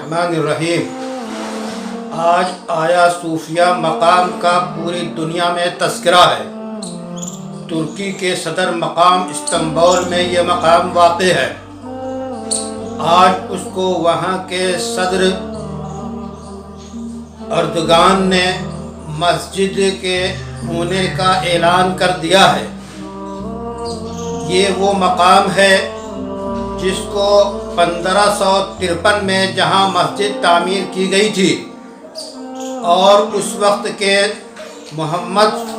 الرحمن الرحیم۔ آج آیا صوفیہ مقام کا پوری دنیا میں تذکرہ ہے۔ ترکی کے صدر مقام استنبول میں یہ مقام واقع ہے۔ آج اس کو وہاں کے صدر اردگان نے مسجد کے ہونے کا اعلان کر دیا ہے۔ یہ وہ مقام ہے جس کو 1553 میں جہاں مسجد تعمیر کی گئی تھی اور اس وقت کے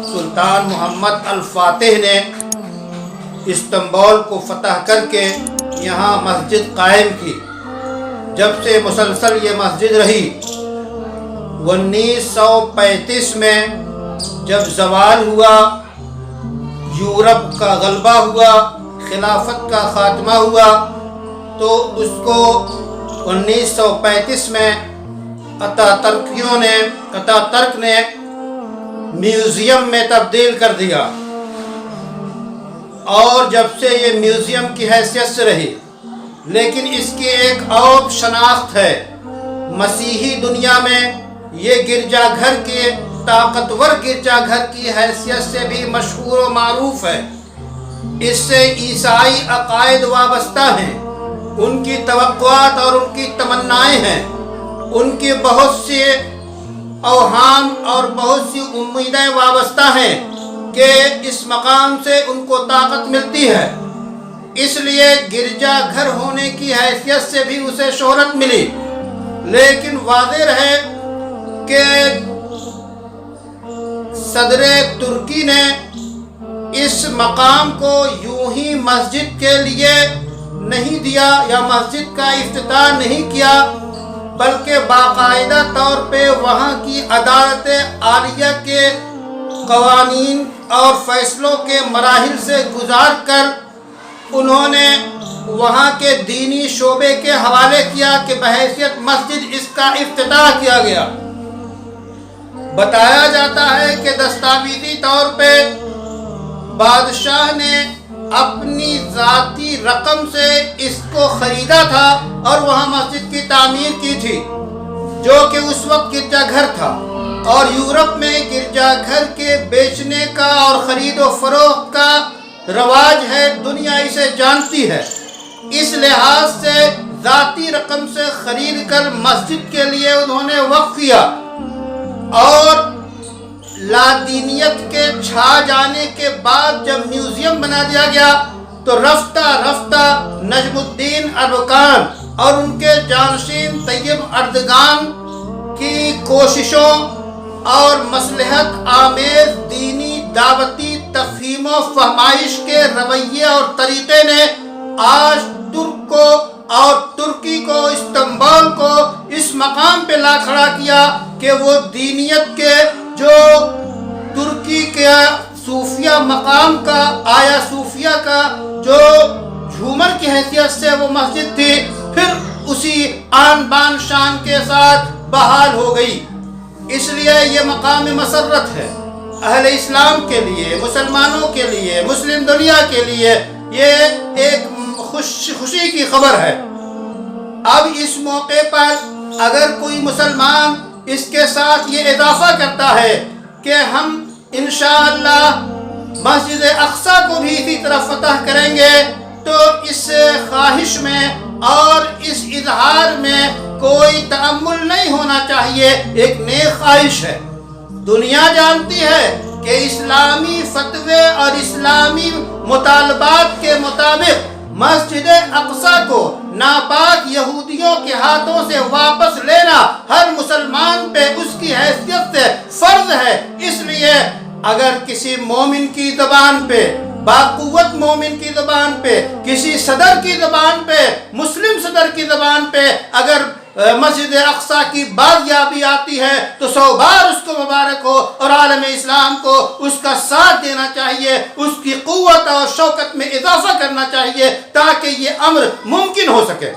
سلطان محمد الفاتح نے استنبول کو فتح کر کے یہاں مسجد قائم کی۔ جب سے مسلسل یہ مسجد رہی۔ 1935 میں جب زوال ہوا، یورپ کا غلبہ ہوا، خلافت کا خاتمہ ہوا، تو اس کو 1935 میں اتاترک نے میوزیم میں تبدیل کر دیا، اور جب سے یہ میوزیم کی حیثیت سے رہی۔ لیکن اس کی ایک اور شناخت ہے۔ مسیحی دنیا میں یہ گرجا گھر کے طاقتور گرجا گھر کی حیثیت سے بھی مشہور و معروف ہے۔ اس سے عیسائی عقائد وابستہ ہیں، ان کی توقعات اور ان کی تمنائیں ہیں، ان کی بہت سی اوہام اور بہت سی امیدیں وابستہ ہیں کہ اس مقام سے ان کو طاقت ملتی ہے۔ اس لیے گرجا گھر ہونے کی حیثیت سے بھی اسے شہرت ملی۔ لیکن واضح رہے کہ صدر ترکی نے اس مقام کو یوں ہی مسجد کے لیے نہیں دیا یا مسجد کا افتتاح نہیں کیا، بلکہ باقاعدہ طور پہ وہاں کی عدالت عالیہ کے قوانین اور فیصلوں کے مراحل سے گزار کر انہوں نے وہاں کے دینی شعبے کے حوالے کیا کہ بحیثیت مسجد اس کا افتتاح کیا گیا۔ بتایا جاتا ہے کہ دستاویزی طور پہ بادشاہ نے اپنی ذاتی رقم سے اس کو خریدا تھا اور وہاں مسجد کی تعمیر کی تھی، جو کہ اس وقت گرجا گھر تھا، اور یورپ میں گرجا گھر کے بیچنے کا اور خرید و فروخت کا رواج ہے، دنیا اسے جانتی ہے۔ اس لحاظ سے ذاتی رقم سے خرید کر مسجد کے لیے انہوں نے وقف کیا، اور لادینیت کے چھا جانے کے بعد جب میوزیم بنا دیا گیا تو رفتہ رفتہ نجم الدین اربکان اور ان کے جانشین طیب اردگان کی کوششوں اور مصلحت آمیز دینی دعوتی تفہیم و فہمائش کے رویے اور طریقے نے آج ترک کو اور ترکی کو، استنبول کو اس مقام پہ لا کھڑا کیا کہ وہ دینیت کے جو ترکی کے صوفیہ مقام کا، آیا صوفیہ کا جو جھومر کی حیثیت سے وہ مسجد تھی، پھر اسی آن بان شان کے ساتھ بحال ہو گئی۔ اس لیے یہ مقام مسرت ہے اہل اسلام کے لیے، مسلمانوں کے لیے، مسلم دنیا کے لیے یہ ایک خوشی کی خبر ہے۔ اب اس موقع پر اگر کوئی مسلمان اس کے ساتھ یہ اضافہ کرتا ہے کہ ہم انشاءاللہ مسجد اقصی کو بھی اسی طرح فتح کریں گے، تو اس خواہش میں اور اس اظہار میں کوئی تأمل نہیں ہونا چاہیے، ایک نیک خواہش ہے۔ دنیا جانتی ہے کہ اسلامی فتوے اور اسلامی مطالبات کے مطابق مسجد اقصی کو ناپاک یہودیوں کے ہاتھوں سے واپس لینا ہر مسلمان پہ اس کی حیثیت سے فرض ہے۔ اس لیے اگر کسی مومن کی زبان پہ، باقوت مومن کی زبان پہ، کسی صدر کی زبان پہ، مسلم صدر کی زبان پہ اگر مسجد اقصی کی بازیابی آتی ہے تو 100 بار اس کو مبارک ہو، اور عالم اسلام کو اس کا ساتھ دینا چاہیے، اس کی قوت اور شوکت میں اضافہ کرنا چاہیے تاکہ یہ امر ممکن ہو سکے۔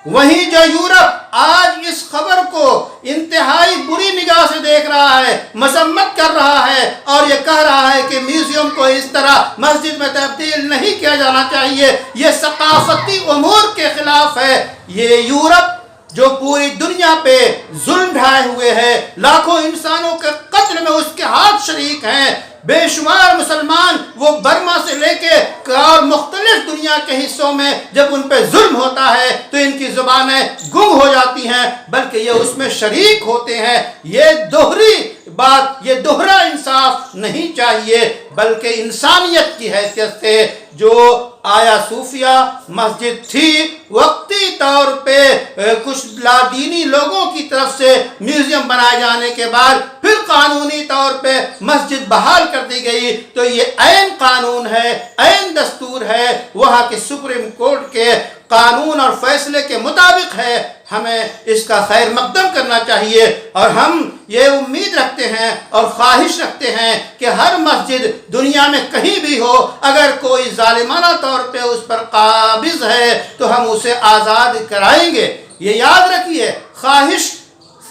وہیں جو یورپ آج اس خبر کو انتہائی بری نگاہ سے دیکھ رہا ہے، مذمت کر رہا ہے اور یہ کہہ رہا ہے کہ میوزیم کو اس طرح مسجد میں تبدیل نہیں کیا جانا چاہیے، یہ ثقافتی امور کے خلاف ہے، یہ یورپ جو پوری دنیا پہ ظلم ڈھائے ہوئے ہے، لاکھوں انسانوں کے قتل میں اس کے ہاتھ شریک ہیں، بے شمار مسلمان وہ برما سے لے کے اور مختلف دنیا کے حصوں میں جب ان پہ ظلم ہوتا ہے تو ان کی زبانیں گم ہو جاتی ہیں، بلکہ یہ اس میں شریک ہوتے ہیں۔ یہ دوہری بات، یہ دوہرا انصاف نہیں چاہیے، بلکہ انسانیت کی حیثیت سے جو آیا صوفیہ مسجد تھی، وقتی طور پہ کچھ لادینی لوگوں کی طرف سے میوزیم بنائے جانے کے بعد پھر قانونی طور پہ مسجد بحال کر دی گئی، تو یہ عین قانون ہے، عین دستور ہے، وہاں کے سپریم کورٹ کے قانون اور فیصلے کے مطابق ہے۔ ہمیں اس کا خیر مقدم کرنا چاہیے، اور ہم یہ امید رکھتے ہیں اور خواہش رکھتے ہیں کہ ہر مسجد دنیا میں کہیں بھی ہو، اگر کوئی ظالمانہ طور پہ اس پر قابض ہے تو ہم اسے آزاد کرائیں گے۔ یہ یاد رکھیے، خواہش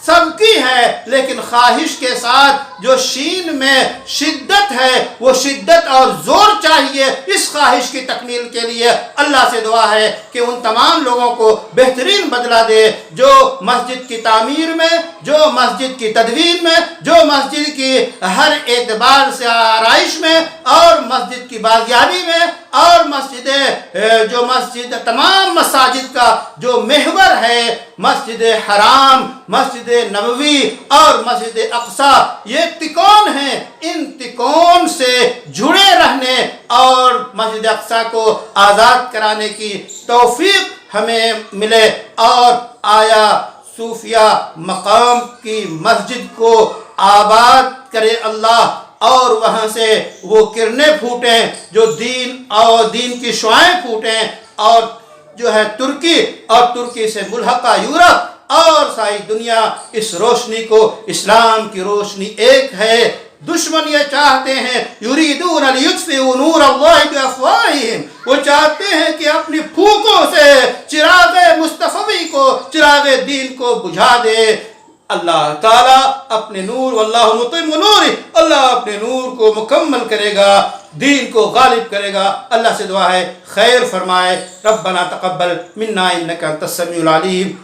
سب کی ہے، لیکن خواہش کے ساتھ جو شین میں شدت ہے، وہ شدت اور زور چاہیے۔ اس خواہش کی تکمیل کے لیے اللہ سے دعا ہے کہ ان تمام لوگوں کو بہترین بدلہ دے جو مسجد کی تعمیر میں، جو مسجد کی تدوین میں، جو مسجد کی ہر اعتبار سے آرائش میں اور مسجد کی بازیابی میں، اور مسجد تمام مساجد کا جو محور ہے، مسجد حرام، مسجد نبوی اور مسجد اقصی، یہ تکون ہیں، ان تکون سے جڑے رہنے اور مسجد اقصی کو آزاد کرانے کی توفیق ہمیں ملے، اور آیا صوفیہ مقام کی مسجد کو آباد کرے اللہ، اور وہاں سے وہ کرنیں پھوٹیں جو دین کی شعائیں پھوٹیں، اور جو ہے ترکی اور ترکی سے ملحقہ یورپ اور ساری دنیا اس روشنی کو، اسلام کی روشنی ایک ہے۔ دشمن یہ چاہتے ہیں، یریدون لیطفئوا نور اللہ بافواہہم، وہ چاہتے ہیں کہ اپنی پھوکوں سے چراغ مصطفی کو، چراغ دین کو بجھا دے۔ اللہ تعالیٰ اپنے نور، واللہ متم نور، اللہ اپنے نور کو مکمل کرے گا، دین کو غالب کرے گا۔ اللہ سے دعا ہے خیر فرمائے۔ ربنا تقبل منا انک انت السمیع العلیم